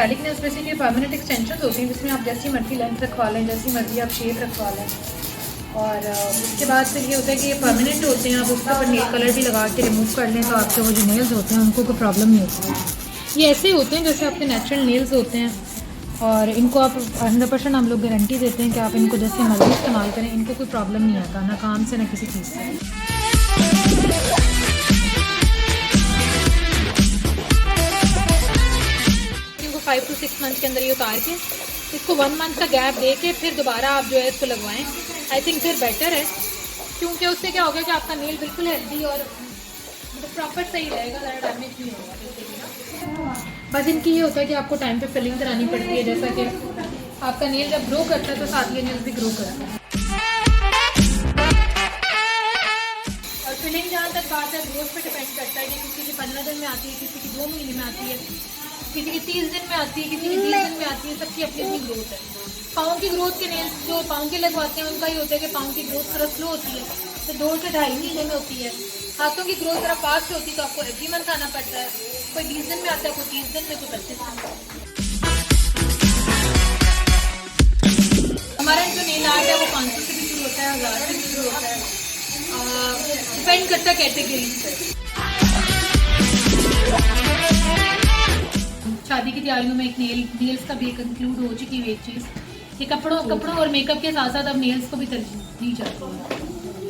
Acrylic nails basically permanent extension होती हैं जिसमें आप जैसी मर्जी लेंथ रखवा लें, जैसी मर्जी आप शेप रखवा लें। और उसके बाद फिर ये होता है कि ये परमानेंट होते हैं, आप उसके ऊपर नेल कलर भी लगा के रिमूव कर लें तो आपके वो जो नेल्स होते हैं उनको कोई प्रॉब्लम नहीं होती है। ये ऐसे होते हैं जैसे आपके नेचुरल नेल्स होते हैं और इनको आप 100% हम लोग गारंटी देते हैं कि आप इनको जैसे मर्जी इस्तेमाल करें, इनको कोई प्रॉब्लम नहीं आता, ना काम से ना किसी चीज़ से। इनको 5 to 6 मंथ के अंदर ये उतार के इसको 1 मंथ का गैप दे के फिर दोबारा आप जो है इसको लगवाएं। आई थिंक फिर बेटर है, क्योंकि उससे क्या होगा कि आपका नेल बिल्कुल हेल्दी और मतलब प्रॉपर सही रहेगा, ज़्यादा डैमेज नहीं होगा। बस इनकी ये होता है कि आपको टाइम पे फिलिंग करानी पड़ती है, जैसा कि आपका नेल जब ग्रो करता है तो साथ ये नेल भी ग्रो करता है। और फिलिंग जहाँ तक बात है ग्रोथ पे डिपेंड करता है कि किसी की 15 दिन में आती है, किसी की 2 महीने में आती है, किसी की 30 दिन में आती है, किसी की 20 दिन में आती है, सबकी अपनी अपनी ग्रोथ है। पाँव की ग्रोथ के नेल्स जो पाँव के लगवाते हैं उनका ही होता है कि पाँव की ग्रोथ थोड़ा स्लो होती है, तो 2 से 2.5 महीने में होती है। हाथों की ग्रोथ थोड़ा फास्ट होती है तो आपको एवरी मंथ आना पड़ता है, कोई 20 दिन में आता है, कोई 30 दिन में, कोई 25 दिन में। हमारा जो नेल आर्ट है वो 500 से भी शुरू होता है, 1000 से भी शुरू होता है, डिपेंड करता है कैटेगरी पे। शादी की तैयारियों में एक नेल्स का भी एक इंक्लूड हो चुकी हुई एक चीज़, ये कपड़ों और मेकअप के साथ साथ अब नेल्स को भी तरजीह दी जाती है।